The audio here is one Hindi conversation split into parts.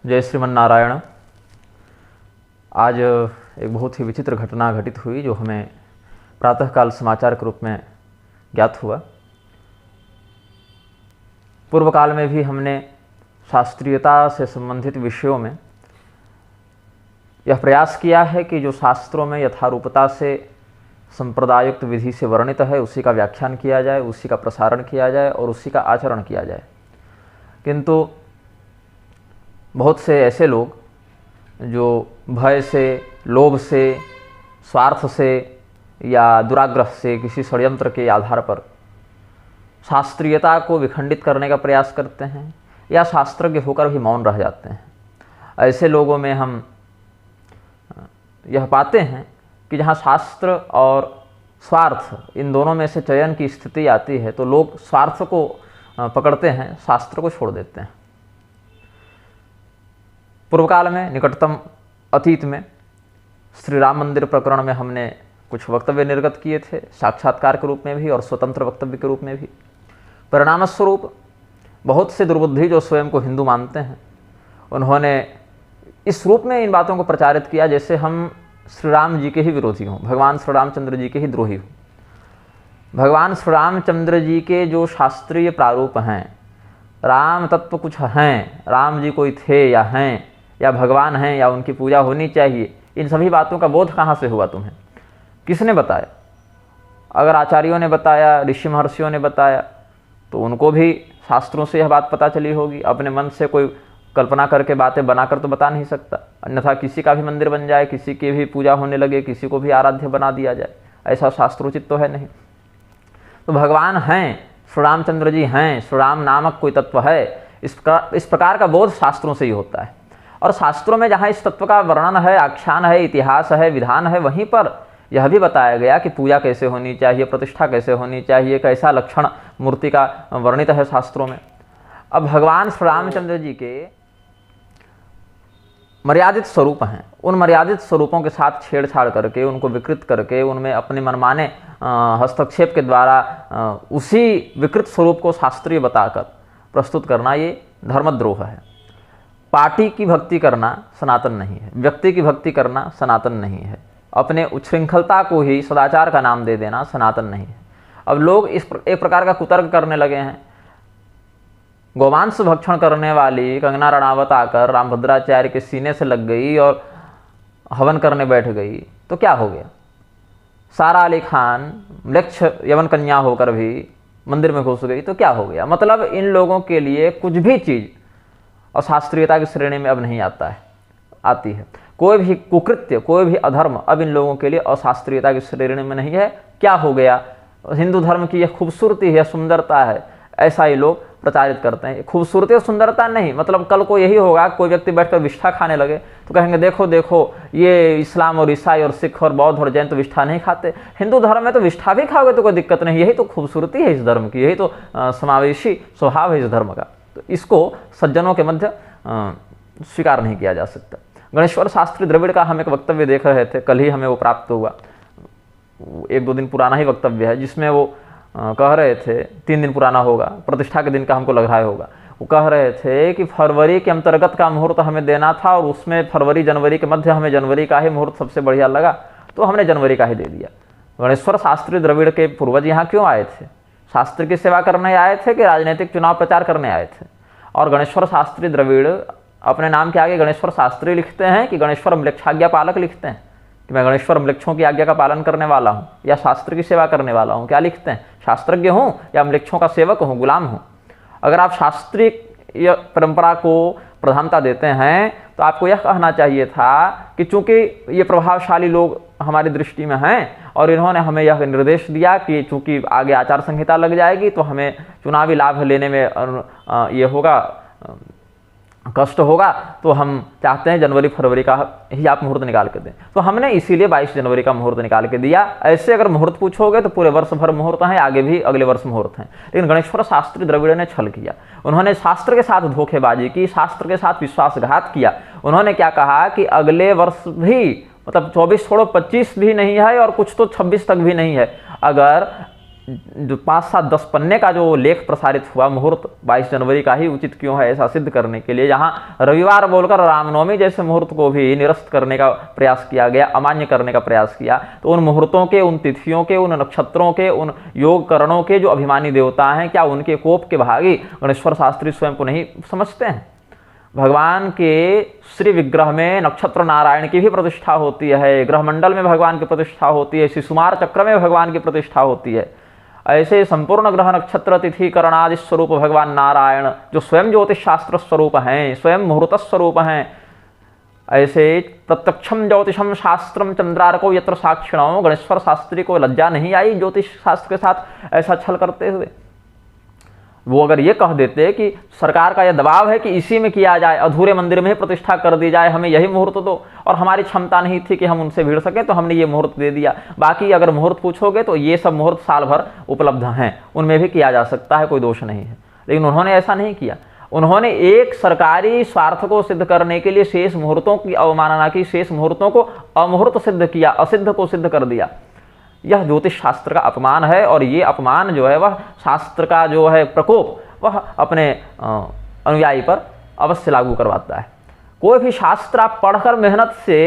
जय श्रीमन नारायण। आज एक बहुत ही विचित्र घटना घटित हुई जो हमें प्रातःकाल समाचार के रूप में ज्ञात हुआ। पूर्व काल में भी हमने शास्त्रीयता से संबंधित विषयों में यह प्रयास किया है कि जो शास्त्रों में यथारूपता से संप्रदायुक्त विधि से वर्णित है उसी का व्याख्यान किया जाए, उसी का प्रसारण किया जाए और उसी का आचरण किया जाए। किंतु बहुत से ऐसे लोग जो भय से, लोभ से, स्वार्थ से या दुराग्रह से किसी षड्यंत्र के आधार पर शास्त्रीयता को विखंडित करने का प्रयास करते हैं या शास्त्रज्ञ होकर भी मौन रह जाते हैं। ऐसे लोगों में हम यह पाते हैं कि जहाँ शास्त्र और स्वार्थ इन दोनों में से चयन की स्थिति आती है तो लोग स्वार्थ को पकड़ते हैं, शास्त्र को छोड़ देते हैं। पूर्व काल में, निकटतम अतीत में श्री राम मंदिर प्रकरण में हमने कुछ वक्तव्य निर्गत किए थे, साक्षात्कार के रूप में भी और स्वतंत्र वक्तव्य के रूप में भी। परिणामस्वरूप बहुत से दुर्बुद्धि जो स्वयं को हिंदू मानते हैं उन्होंने इस रूप में इन बातों को प्रचारित किया जैसे हम श्री राम जी के ही विरोधी हों, भगवान श्री रामचंद्र जी के ही द्रोही हों। भगवान श्री रामचंद्र जी के जो शास्त्रीय प्रारूप हैं, राम तत्व कुछ हैं, राम जी कोई थे या हैं या भगवान हैं या उनकी पूजा होनी चाहिए, इन सभी बातों का बोध कहाँ से हुआ तुम्हें? किसने बताया? अगर आचार्यों ने बताया, ऋषि महर्षियों ने बताया तो उनको भी शास्त्रों से यह बात पता चली होगी। अपने मन से कोई कल्पना करके बातें बनाकर तो बता नहीं सकता, अन्यथा किसी का भी मंदिर बन जाए, किसी की भी पूजा होने लगे, किसी को भी आराध्य बना दिया जाए, ऐसा शास्त्रोचित तो है नहीं। तो भगवान हैं, श्री रामचंद्र जी हैं, श्री राम नामक कोई तत्व है, इस प्रकार का बोध शास्त्रों से ही होता है। और शास्त्रों में जहाँ इस तत्व का वर्णन है, आख्यान है, इतिहास है, विधान है, वहीं पर यह भी बताया गया कि पूजा कैसे होनी चाहिए, प्रतिष्ठा कैसे होनी चाहिए, कैसा लक्षण मूर्ति का वर्णित है शास्त्रों में। अब भगवान श्री रामचंद्र जी के मर्यादित स्वरूप हैं, उन मर्यादित स्वरूपों के साथ छेड़छाड़ करके, उनको विकृत करके, उनमें अपने मनमाने हस्तक्षेप के द्वारा उसी विकृत स्वरूप को शास्त्रीय बताकर प्रस्तुत करना ये धर्मद्रोह है। पार्टी की भक्ति करना सनातन नहीं है, व्यक्ति की भक्ति करना सनातन नहीं है, अपने उच्छृंखलता को ही सदाचार का नाम दे देना सनातन नहीं है। अब लोग एक प्रकार का कुतर्क करने लगे हैं। गोमांस भक्षण करने वाली कंगना रणावत आकर रामभद्राचार्य के सीने से लग गई और हवन करने बैठ गई तो क्या हो गया? सारा अली खान म्लेच्छ यवन कन्या होकर भी मंदिर में घुस गई तो क्या हो गया? मतलब इन लोगों के लिए कुछ भी चीज़ और शास्त्रीयता की श्रेणी में अब नहीं आती है। कोई भी कुकृत्य, कोई भी अधर्म अब इन लोगों के लिए अशास्त्रीयता की श्रेणी में नहीं है। क्या हो गया? हिंदू धर्म की यह खूबसूरती है, सुंदरता है, ऐसा ही लोग प्रचारित करते हैं। खूबसूरती और सुंदरता नहीं, मतलब कल को यही होगा, कोई व्यक्ति बैठकर विष्ठा खाने लगे तो कहेंगे देखो देखो ये इस्लाम और ईसाई और सिख और बौद्ध और जैन तो विष्ठा नहीं खाते, हिंदू धर्म में तो विष्ठा भी खाओगे तो कोई दिक्कत नहीं। यही तो खूबसूरती है इस धर्म की, यही तो समावेशी स्वभाव है इस धर्म का। तो इसको सज्जनों के मध्य स्वीकार नहीं किया जा सकता। गणेश्वर शास्त्री द्रविड़ का हम एक वक्तव्य देख रहे थे, कल ही हमें वो प्राप्त हुआ, 1-2 दिन पुराना ही वक्तव्य है, जिसमें वो कह रहे थे, 3 दिन पुराना होगा, प्रतिष्ठा के दिन का हमको लग रहा होगा। वो कह रहे थे कि फरवरी के अंतर्गत का मुहूर्त हमें देना था और उसमें फरवरी जनवरी के मध्य हमें जनवरी का ही मुहूर्त सबसे बढ़िया लगा तो हमने जनवरी का ही दे दिया। गणेश्वर शास्त्री द्रविड़ के पूर्वज यहाँ क्यों आए थे? शास्त्र की सेवा करने आए थे कि राजनीतिक चुनाव प्रचार करने आए थे? और गणेश्वर शास्त्री द्रविड़ अपने नाम के आगे गणेश्वर शास्त्री लिखते हैं कि गणेश्वर म्लेच्छाज्ञा पालक लिखते हैं कि मैं गणेश्वर म्लेच्छों की आज्ञा का पालन करने वाला हूँ या शास्त्र की सेवा करने वाला हूँ? क्या लिखते हैं? शास्त्रज्ञ हूँ या म्लेच्छों का सेवक हूँ, गुलाम हूँ? अगर आप शास्त्रीय परंपरा को प्रधानता देते हैं तो आपको यह कहना चाहिए था कि चूंकि ये प्रभावशाली लोग हमारी दृष्टि में हैं और इन्होंने हमें यह निर्देश दिया कि चूंकि आगे आचार संहिता लग जाएगी तो हमें चुनावी लाभ लेने में ये होगा, कष्ट होगा, तो हम चाहते हैं जनवरी फरवरी का ही आप मुहूर्त निकाल के दें। तो हमने इसीलिए 22 जनवरी का मुहूर्त निकाल के दिया। ऐसे अगर मुहूर्त पूछोगे तो पूरे वर्ष भर मुहूर्त हैं, आगे भी अगले वर्ष मुहूर्त हैं। लेकिन गणेश्वर शास्त्री द्रविड़ ने छल किया, उन्होंने शास्त्र के साथ धोखेबाजी की, शास्त्र के साथ विश्वासघात किया। उन्होंने क्या कहा कि अगले वर्ष भी, मतलब 24 छोड़ो 25 भी नहीं है और कुछ तो 26 तक भी नहीं है, अगर जो 5, 7, 10 पन्ने का जो लेख प्रसारित हुआ मुहूर्त 22 जनवरी का ही उचित क्यों है ऐसा सिद्ध करने के लिए, जहाँ रविवार बोलकर रामनवमी जैसे मुहूर्त को भी निरस्त करने का प्रयास किया गया, अमान्य करने का प्रयास किया, तो उन मुहूर्तों के, उन तिथियों के, उन नक्षत्रों के, उन योग करणों के जो अभिमानी देवता हैं, क्या उनके कोप के भागी गणेश्वर शास्त्री स्वयं को नहीं समझते हैं? भगवान के श्री विग्रह में नक्षत्र नारायण की भी प्रतिष्ठा होती है, ग्रहमंडल में भगवान की प्रतिष्ठा होती है, शिशुमार चक्र में भगवान की प्रतिष्ठा होती है। ऐसे संपूर्ण ग्रह नक्षत्र तिथि करणादि स्वरूप भगवान नारायण जो स्वयं ज्योतिष शास्त्र स्वरूप हैं, स्वयं मुहूर्त स्वरूप हैं, ऐसे प्रत्यक्षम ज्योतिषम शास्त्रम चंद्रार्को यत्र साक्षिणो, गणेश्वर शास्त्री को लज्जा नहीं आई ज्योतिष शास्त्र के साथ ऐसा छल करते हुए? वो अगर ये कह देते कि सरकार का यह दबाव है कि इसी में किया जाए, अधूरे मंदिर में ही प्रतिष्ठा कर दी जाए, हमें यही मुहूर्त दो, और हमारी क्षमता नहीं थी कि हम उनसे भिड़ सकें तो हमने ये मुहूर्त दे दिया, बाकी अगर मुहूर्त पूछोगे तो ये सब मुहूर्त साल भर उपलब्ध हैं, उनमें भी किया जा सकता है, कोई दोष नहीं है। लेकिन उन्होंने ऐसा नहीं किया। उन्होंने एक सरकारी स्वार्थ को सिद्ध करने के लिए शेष मुहूर्तों की अवमानना की, शेष मुहूर्तों को अमुहूर्त सिद्ध किया, असिद्ध को सिद्ध कर दिया। यह ज्योतिष शास्त्र का अपमान है, और ये अपमान जो है वह शास्त्र का जो है प्रकोप वह अपने अनुयायी पर अवश्य लागू करवाता है। कोई भी शास्त्र आप पढ़कर मेहनत से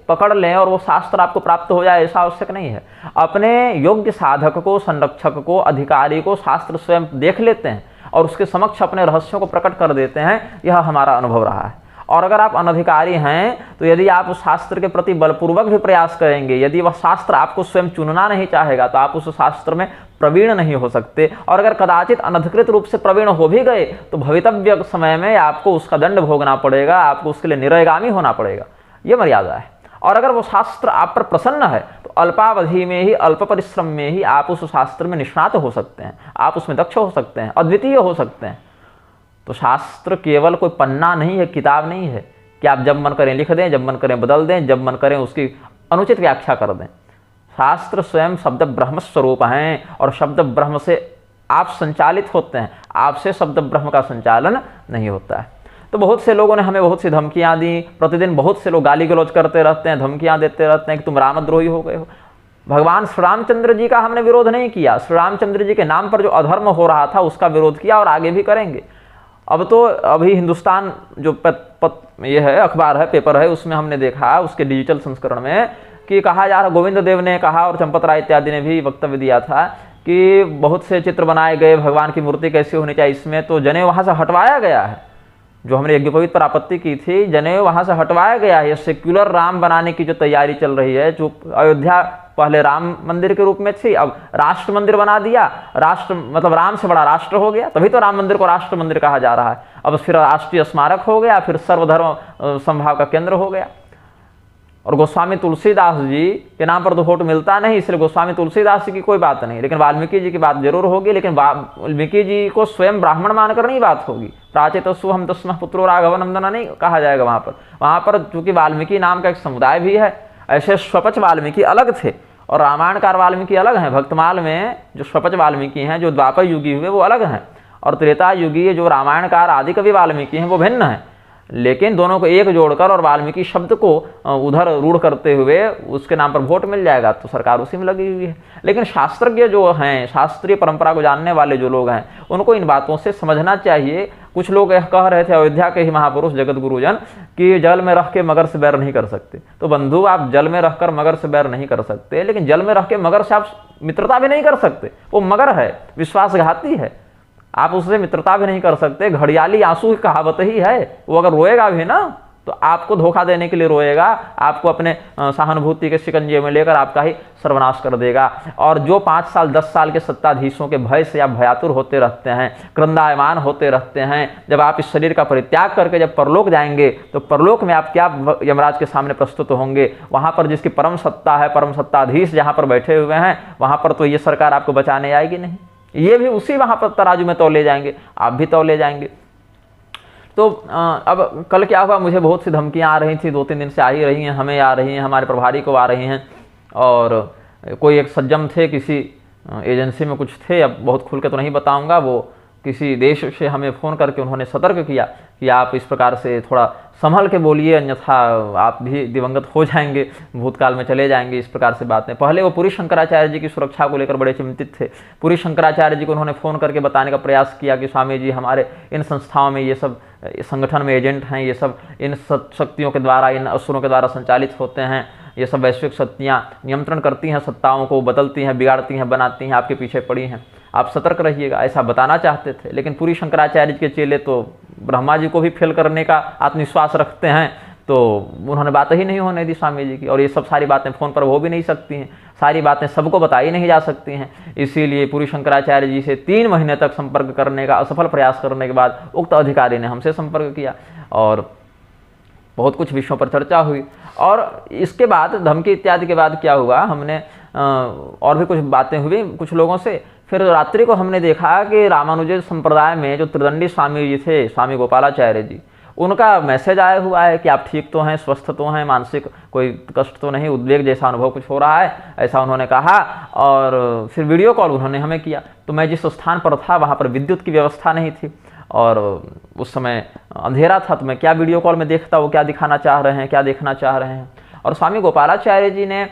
पकड़ लें और वो शास्त्र आपको प्राप्त हो जाए ऐसा आवश्यक नहीं है। अपने योग्य साधक को, संरक्षक को, अधिकारी को शास्त्र स्वयं देख लेते हैं और उसके समक्ष अपने रहस्यों को प्रकट कर देते हैं। यह हमारा अनुभव रहा है। और अगर आप अनधिकारी हैं तो यदि आप उस शास्त्र के प्रति बलपूर्वक भी प्रयास करेंगे, यदि वह शास्त्र आपको स्वयं चुनना नहीं चाहेगा तो आप उस शास्त्र में प्रवीण नहीं हो सकते। और अगर कदाचित अनधिकृत रूप से प्रवीण हो भी गए तो भवितव्य समय में आपको उसका दंड भोगना पड़ेगा, आपको उसके लिए निरयगामी होना पड़ेगा। ये मर्यादा है। और अगर वो शास्त्र आप पर प्रसन्न है तो अल्पावधि में ही, अल्प परिश्रम में ही आप उस शास्त्र में निष्णात हो सकते हैं, आप उसमें दक्ष हो सकते हैं, अद्वितीय हो सकते हैं। तो शास्त्र केवल कोई पन्ना नहीं है, किताब नहीं है कि आप जब मन करें लिख दें, जब मन करें बदल दें, जब मन करें उसकी अनुचित व्याख्या कर दें। शास्त्र स्वयं शब्द ब्रह्म स्वरूप हैं और शब्द ब्रह्म से आप संचालित होते हैं, आपसे शब्द ब्रह्म का संचालन नहीं होता है। तो बहुत से लोगों ने हमें बहुत सी धमकियां दी, प्रतिदिन बहुत से लोग गाली गलौज करते रहते हैं, धमकियां देते रहते हैं कि तुम रामद्रोही हो गए हो। भगवान श्री रामचंद्र जी का हमने विरोध नहीं किया, श्री रामचंद्र जी के नाम पर जो अधर्म हो रहा था उसका विरोध किया और आगे भी करेंगे। अब तो अभी हिंदुस्तान जो ये है अखबार है, पेपर है, उसमें हमने देखा उसके डिजिटल संस्करण में कि कहा जा रहा, गोविंद देव ने कहा और चंपत राय इत्यादि ने भी वक्तव्य दिया था कि बहुत से चित्र बनाए गए, भगवान की मूर्ति कैसी होनी चाहिए, इसमें तो जनेऊ वहाँ से हटवाया गया है। जो हमने यज्ञोपवीत पर आपत्ति की थी, जनेऊ वहाँ से हटवाया गया है। सेक्युलर राम बनाने की जो तैयारी चल रही है, जो अयोध्या पहले राम मंदिर के रूप में थी, अब राष्ट्र मंदिर बना दिया। राष्ट्र मतलब राम से बड़ा राष्ट्र हो गया, तभी तो राम मंदिर को राष्ट्र मंदिर कहा जा रहा है। अब फिर राष्ट्रीय स्मारक हो गया, फिर सर्वधर्म संभाव का केंद्र हो गया। और गोस्वामी तुलसीदास जी के नाम पर तो वोट मिलता नहीं, इसलिए गोस्वामी तुलसीदास जी की कोई बात नहीं, लेकिन वाल्मीकि जी की बात जरूर होगी। लेकिन वाल्मीकि जी को स्वयं ब्राह्मण मानकर नहीं बात होगी। प्राचेत हम तस्मः पुत्रो राघव नंदन नहीं कहा जाएगा वहाँ पर चूंकि वाल्मीकि नाम का एक समुदाय भी है। ऐसे स्वपच वाल्मीकि अलग थे और रामायणकार वाल्मीकि अलग हैं। भक्तमाल में जो स्वपच वाल्मीकि हैं, जो द्वापर युगी हुए, वो अलग हैं, और त्रेता युगी जो रामायणकार आदि कवि वाल्मीकि हैं वो भिन्न हैं। लेकिन दोनों को एक जोड़कर और वाल्मीकि शब्द को उधर रूढ़ करते हुए उसके नाम पर वोट मिल जाएगा तो सरकार उसी में लगी हुई है। लेकिन शास्त्रज्ञ जो हैं, शास्त्रीय परंपरा को जानने वाले जो लोग हैं, उनको इन बातों से समझना चाहिए। कुछ लोग यह कह रहे थे, अयोध्या के ही महापुरुष जगत गुरुजन, कि जल में रख के मगर से बैर नहीं कर सकते। तो बंधु, आप जल में रखकर मगर से बैर नहीं कर सकते, लेकिन जल में रख के मगर से आप मित्रता भी नहीं कर सकते। वो मगर है, विश्वासघाती है, आप उससे मित्रता भी नहीं कर सकते। घड़ियाली आंसू की कहावत ही है, वो अगर रोएगा भी ना तो आपको धोखा देने के लिए रोएगा, आपको अपने सहानुभूति के शिकंजे में लेकर आपका ही सर्वनाश कर देगा। और जो 5 साल 10 साल के सत्ताधीशों के भय से आप भयातुर होते रहते हैं, क्रंदायमान होते रहते हैं, जब आप इस शरीर का परित्याग करके जब परलोक जाएंगे तो परलोक में आप क्या यमराज के सामने प्रस्तुत होंगे। वहाँ पर जिसकी परम सत्ता है, परम सत्ताधीश जहाँ पर बैठे हुए हैं, वहाँ पर तो ये सरकार आपको बचाने आएगी नहीं, ये भी उसी वहाँ पर तराजू में तौले जाएंगे, आप भी तौले जाएंगे। तो अब कल क्या हुआ, मुझे बहुत सी धमकियाँ आ रही थी, 2-3 दिन से आ ही रही हैं, हमें आ रही हैं, हमारे प्रभारी को आ रही हैं। और कोई एक सज्जन थे, किसी एजेंसी में कुछ थे, अब बहुत खुल के तो नहीं बताऊंगा, वो किसी देश से हमें फ़ोन करके उन्होंने सतर्क किया कि आप इस प्रकार से थोड़ा संभल के बोलिए, अन्यथा आप भी दिवंगत हो जाएंगे, भूतकाल में चले जाएंगे, इस प्रकार से बातें। पहले वो पुरी शंकराचार्य जी की सुरक्षा को लेकर बड़े चिंतित थे। पुरी शंकराचार्य जी को उन्होंने फ़ोन करके बताने का प्रयास किया कि स्वामी जी हमारे इन संस्थाओं में ये सब संगठन में एजेंट हैं, ये सब इन शक्तियों के द्वारा, इन असुरों के द्वारा संचालित होते हैं, ये सब वैश्विक शक्तियाँ नियंत्रण करती हैं, सत्ताओं को बदलती हैं, बिगाड़ती हैं, बनाती हैं, आपके पीछे पड़ी हैं, आप सतर्क रहिएगा, ऐसा बताना चाहते थे। लेकिन पुरी शंकराचार्य जी के चेले तो ब्रह्मा जी को भी फेल करने का आत्मविश्वास रखते हैं, तो उन्होंने बात ही नहीं होने दी स्वामी जी की। और ये सब सारी बातें फ़ोन पर हो भी नहीं सकती हैं, सारी बातें सबको बताई नहीं जा सकती हैं। इसीलिए पुरी शंकराचार्य जी से 3 महीने तक संपर्क करने का असफल प्रयास करने के बाद उक्त अधिकारी ने हमसे संपर्क किया और बहुत कुछ विषयों पर चर्चा हुई। और इसके बाद धमकी इत्यादि के बाद क्या हुआ, हमने और भी कुछ बातें हुई कुछ लोगों से। फिर रात्रि को हमने देखा कि रामानुज संप्रदाय में जो त्रिदंडी स्वामी जी थे, स्वामी गोपालाचार्य जी, उनका मैसेज आया हुआ है कि आप ठीक तो हैं, स्वस्थ तो हैं, मानसिक कोई कष्ट तो नहीं, उद्वेग जैसा अनुभव कुछ हो रहा है, ऐसा उन्होंने कहा। और फिर वीडियो कॉल उन्होंने हमें किया। तो मैं जिस स्थान पर था वहाँ पर विद्युत की व्यवस्था नहीं थी और उस समय अंधेरा था, तो मैं क्या वीडियो कॉल में देखता, वो क्या दिखाना चाह रहे हैं, क्या देखना चाह रहे हैं। और स्वामी गोपालाचार्य जी ने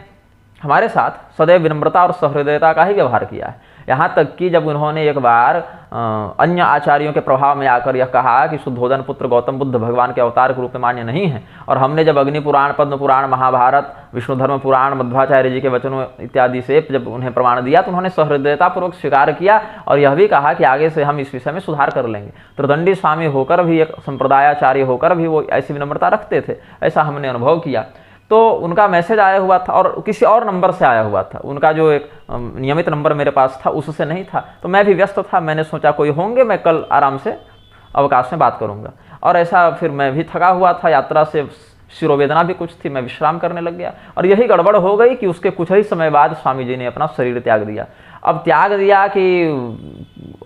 हमारे साथ सदैव विनम्रता और सहृदयता का ही व्यवहार किया है। यहाँ तक कि जब उन्होंने एक बार अन्य आचार्यों के प्रभाव में आकर यह कहा कि शुद्धोधन पुत्र गौतम बुद्ध भगवान के अवतार के रूप में मान्य नहीं है, और हमने जब अग्नि पुराण, पद्म पुराण, महाभारत, विष्णु धर्म पुराण, मध्वाचार्य जी के वचनों इत्यादि से जब उन्हें प्रमाण दिया, तो उन्होंने सहृदयतापूर्वक स्वीकार किया और यह भी कहा कि आगे से हम इस विषय में सुधार कर लेंगे। त्रिदंडी स्वामी होकर भी, एक संप्रदायाचार्य होकर भी वो ऐसी विनम्रता रखते थे, ऐसा हमने अनुभव किया। तो उनका मैसेज आया हुआ था और किसी और नंबर से आया हुआ था, उनका जो एक नियमित नंबर मेरे पास था उससे नहीं था। तो मैं भी व्यस्त था, मैंने सोचा कोई होंगे, मैं कल आराम से अवकाश में बात करूंगा। और ऐसा फिर मैं भी थका हुआ था, यात्रा से शिरोवेदना भी कुछ थी, मैं विश्राम करने लग गया। और यही गड़बड़ हो गई कि उसके कुछ ही समय बाद स्वामी जी ने अपना शरीर त्याग दिया। अब त्याग दिया कि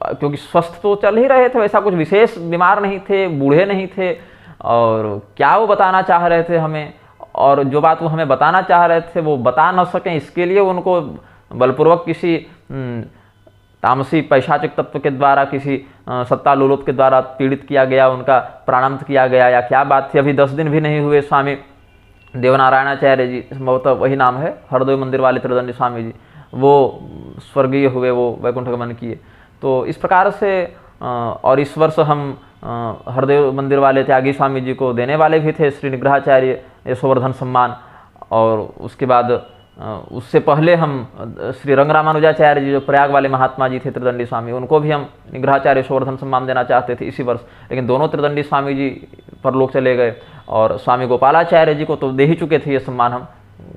क्योंकि स्वस्थ तो चल ही रहे थे, वैसा कुछ विशेष बीमार नहीं थे, बूढ़े नहीं थे, और क्या वो बताना चाह रहे थे हमें, और जो बात वो हमें बताना चाह रहे थे वो बता न सकें, इसके लिए उनको बलपूर्वक किसी तामसी पैशाचिक तत्व के द्वारा, किसी सत्ता लोलुप के द्वारा पीड़ित किया गया, उनका प्राणांत किया गया, या क्या बात थी। अभी 10 दिन भी नहीं हुए स्वामी देवनारायणाचार्य जी, संभवतः वही नाम है, हरदोई मंदिर वाले त्रिदंडी स्वामी जी, वो स्वर्गीय हुए, वो वैकुंठ गमन किए। तो इस प्रकार से और इस वर्ष हम हरदेव मंदिर वाले त्यागी स्वामी जी को देने वाले भी थे श्री निग्रहाचार्य यशोवर्धन सम्मान। और उसके बाद उससे पहले हम श्री रंगरामानुजाचार्य जी, जो प्रयाग वाले महात्मा जी थे त्रिदंडी स्वामी, उनको भी हम निग्रहाचार्य यशोवर्धन सम्मान देना चाहते थे इसी वर्ष। लेकिन दोनों त्रिदंडी स्वामी जी परलोक चले गए, और स्वामी गोपालाचार्य जी को तो दे ही चुके थे ये सम्मान हम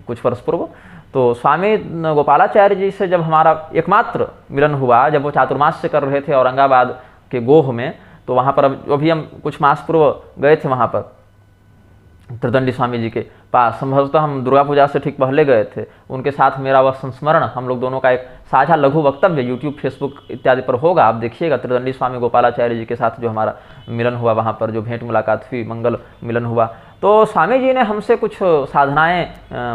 कुछ वर्ष पूर्व। तो स्वामी गोपालाचार्य जी से जब हमारा एकमात्र मिलन हुआ, जब वो चातुर्मास्य कर रहे थे औरंगाबाद के गोह में, तो वहाँ पर अभी हम कुछ मास पूर्व गए थे वहाँ पर त्रिदंडी स्वामी जी के पास। संभवतः हम दुर्गा पूजा से ठीक पहले गए थे। उनके साथ मेरा वह संस्मरण, हम लोग दोनों का एक साझा लघु वक्तव्य यूट्यूब, फेसबुक इत्यादि पर होगा, आप देखिएगा। त्रिदंडी स्वामी गोपालाचार्य जी के साथ जो हमारा मिलन हुआ, वहाँ पर जो भेंट मुलाकात हुई, मंगल मिलन हुआ, तो स्वामी जी ने हमसे कुछ साधनाएँ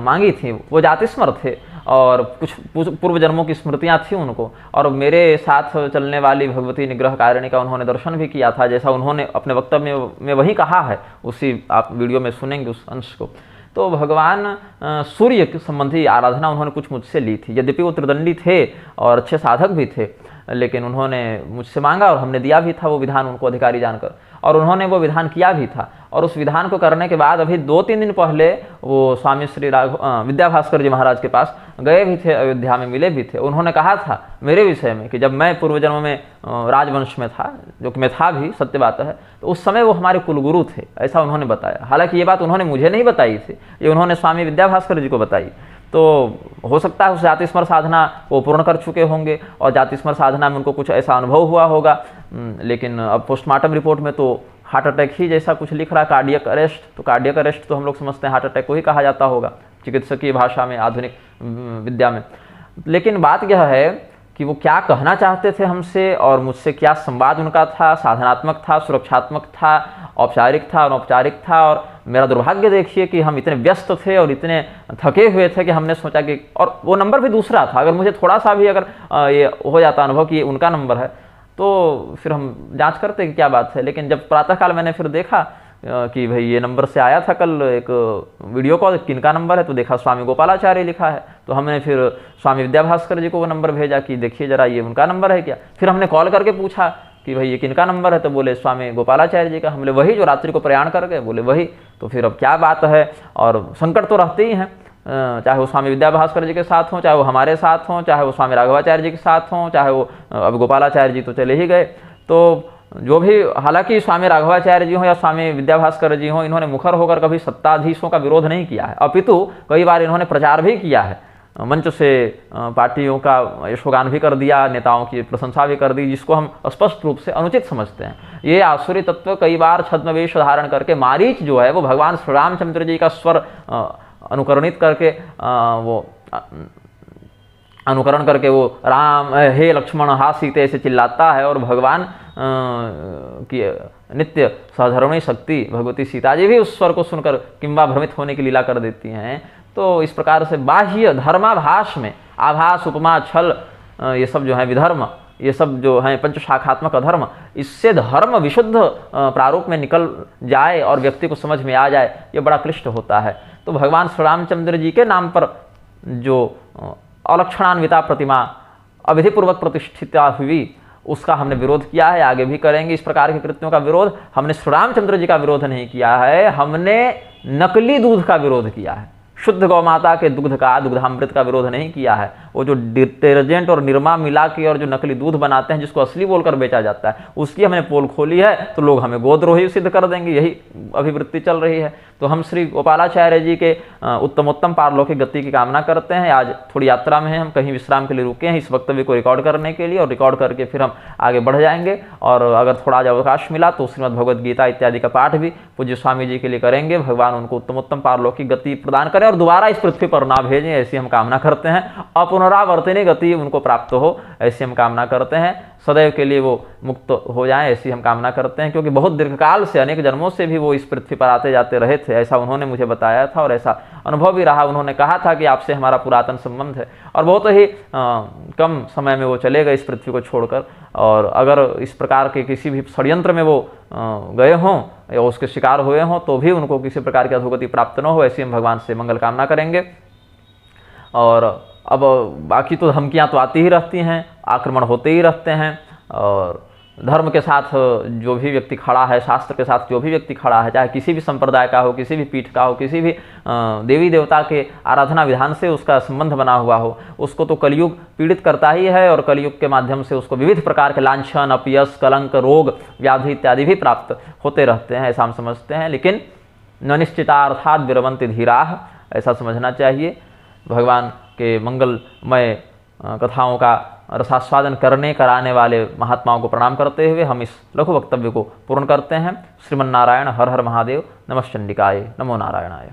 मांगी थी। वो जातिस्मर थे और कुछ पूर्व जन्मों की स्मृतियाँ थी उनको, और मेरे साथ चलने वाली भगवती निग्रहकारिणी का उन्होंने दर्शन भी किया था, जैसा उन्होंने अपने वक्तव्य में वही कहा है, उसी आप वीडियो में सुनेंगे उस अंश को। तो भगवान सूर्य के संबंधी आराधना उन्होंने कुछ मुझसे ली थी। यद्यपि वो त्रिदंडी थे और अच्छे साधक भी थे, लेकिन उन्होंने मुझसे मांगा और हमने दिया भी था वो विधान उनको अधिकारी जानकर, और उन्होंने वो विधान किया भी था। और उस विधान को करने के बाद अभी 2-3 दिन पहले वो स्वामी श्री विद्याभास्कर जी महाराज के पास गए भी थे, अयोध्या में मिले भी थे। उन्होंने कहा था मेरे विषय में कि जब मैं पूर्व जन्म में राजवंश में था, जो कि मैं था भी, सत्य बात है, तो उस समय वो हमारे कुलगुरु थे, ऐसा उन्होंने बताया। हालांकि ये बात उन्होंने मुझे नहीं बताई थी, ये उन्होंने स्वामी विद्याभास्कर जी को बताई। तो हो सकता है उस जातिस्मर साधना वो पूर्ण कर चुके होंगे और जातिस्मर साधना में उनको कुछ ऐसा अनुभव हुआ होगा। लेकिन अब पोस्टमार्टम रिपोर्ट में तो हार्ट अटैक ही जैसा कुछ लिख रहा, कार्डियक अरेस्ट। तो कार्डियक अरेस्ट तो हम लोग समझते हैं हार्ट अटैक को ही कहा जाता होगा चिकित्सकीय भाषा में, आधुनिक विद्या में। लेकिन बात यह है कि वो क्या कहना चाहते थे हमसे और मुझसे, क्या संवाद उनका था, साधनात्मक था, सुरक्षात्मक था, औपचारिक था, अनौपचारिक था। और मेरा दुर्भाग्य देखिए कि हम इतने व्यस्त थे और इतने थके हुए थे कि हमने सोचा कि, और वो नंबर भी दूसरा था, अगर मुझे थोड़ा सा भी अगर ये हो जाता अनुभव कि ये उनका नंबर है, तो फिर हम जांच करते कि क्या बात है। लेकिन जब प्रातःकाल मैंने फिर देखा कि भाई ये नंबर से आया था कल एक वीडियो कॉल, किनका नंबर है, तो देखा स्वामी गोपालाचार्य लिखा है। तो हमने फिर स्वामी विद्याभास्कर जी को वो नंबर भेजा कि देखिए जरा ये उनका नंबर है क्या। फिर हमने कॉल करके पूछा कि भाई ये किनका नंबर है, तो बोले स्वामी गोपालाचार्य जी का। हम बोले वही जो रात्रि को प्रयाण कर गए, बोले वही। तो फिर अब क्या बात है, और संकट तो रहते ही हैं, चाहे वो स्वामी विद्याभास्कर जी के साथ हों, चाहे वो हमारे साथ हों, चाहे वो स्वामी राघवाचार्य जी के साथ हों, चाहे वो अब गोपालाचार्य जी तो चले ही गए। तो जो भी, हालांकि स्वामी राघवाचार्य जी हों या स्वामी विद्याभास्कर जी हों, इन्होंने मुखर होकर कभी सत्ताधीशों का विरोध नहीं किया है, अपितु कई बार इन्होंने प्रचार भी किया है, मंच से पार्टियों का यशोगान भी कर दिया, नेताओं की प्रशंसा भी कर दी, जिसको हम स्पष्ट रूप से अनुचित समझते हैं। ये आसुरी तत्व कई बार छद्मवेश धारण करके, मारीच जो है वो भगवान श्री रामचंद्र जी का स्वर अनुकरणित करके वो अनुकरण करके वो राम हे लक्ष्मण हा सीते से चिल्लाता है, और भगवान की नित्य साधर्मी शक्ति भगवती सीता जी भी उस स्वर को सुनकर किंबा भ्रमित होने की लीला कर देती हैं। तो इस प्रकार से बाह्य धर्माभास में आभास, उपमा, छल, ये सब जो है विधर्म, ये सब जो है पंचशाखात्मक अधर्म, इससे धर्म विशुद्ध प्रारूप में निकल जाए और व्यक्ति को समझ में आ जाए, ये बड़ा क्लिष्ट होता है। तो भगवान श्री रामचंद्र जी के नाम पर जो अलक्षणान्विता प्रतिमा अविधिपूर्वक प्रतिष्ठिता हुई, उसका हमने विरोध किया है, आगे भी करेंगे। इस प्रकार के कृत्यों का विरोध हमने श्री रामचंद्र जी का विरोध नहीं किया है, हमने नकली दूध का विरोध किया है, शुद्ध गौ माता के दुग्ध का, दुग्धामृत का विरोध नहीं किया है। वो जो डिटर्जेंट और निरमा मिला के और जो नकली दूध बनाते हैं, जिसको असली बोलकर बेचा जाता है, उसकी हमने पोल खोली है, तो लोग हमें गोद्रोही सिद्ध कर देंगे, यही अभिवृत्ति चल रही है। तो हम श्री गोपालाचार्य जी के उत्तमोत्तम पारलौकिक गति की कामना करते हैं। आज थोड़ी यात्रा में हैं, हम कहीं विश्राम के लिए रुके हैं इस वक्तव्य को रिकॉर्ड करने के लिए, और रिकॉर्ड करके फिर हम आगे बढ़ जाएंगे। और अगर थोड़ा अवकाश मिला तो श्रीमद् भगवद गीता इत्यादि का पाठ भी पूज्य स्वामी जी के लिए करेंगे। भगवान उनको उत्तमोत्तम पारलौकिक गति प्रदान करें और दोबारा इस पृथ्वी पर ना भेजें, ऐसी हम कामना करते हैं। अपुनरावर्तनीय गति उनको प्राप्त हो, ऐसी हम कामना करते हैं। सदैव के लिए वो मुक्त हो जाएं, ऐसी हम कामना करते हैं, क्योंकि बहुत दीर्घकाल से, अनेक जन्मों से भी वो इस पृथ्वी पर आते जाते रहे थे, ऐसा उन्होंने मुझे बताया था और ऐसा अनुभव भी रहा। उन्होंने कहा था कि आपसे हमारा पुरातन संबंध है, और बहुत ही कम समय में वो चले गए इस पृथ्वी को छोड़कर। और अगर इस प्रकार के किसी भी षड्यंत्र में वो गए हों या उसके शिकार हुए हों, तो भी उनको किसी प्रकार की अधोगति प्राप्त न हो, ऐसी हम भगवान से मंगल कामना करेंगे। और अब बाकी तो धमकियाँ तो आती ही रहती हैं, आक्रमण होते ही रहते हैं, और धर्म के साथ जो भी व्यक्ति खड़ा है, शास्त्र के साथ जो भी व्यक्ति खड़ा है, चाहे किसी भी संप्रदाय का हो, किसी भी पीठ का हो, किसी भी देवी देवता के आराधना विधान से उसका संबंध बना हुआ हो, उसको तो कलयुग पीड़ित करता ही है, और कलयुग के माध्यम से उसको विविध प्रकार के लांछन, अपयश, कलंक, रोग, व्याधि इत्यादि भी प्राप्त होते रहते हैं, ऐसा हम समझते हैं। लेकिन न निश्चितार्थात् विरमन्ति धीराः, ऐसा समझना चाहिए। भगवान के मंगलमय कथाओं का रसास्वादन करने कराने वाले महात्माओं को प्रणाम करते हुए हम इस लघु वक्तव्य को पूर्ण करते हैं। श्रीमन्नारायण हर हर महादेव। नमः चंडिकाय, नमो नारायणाय।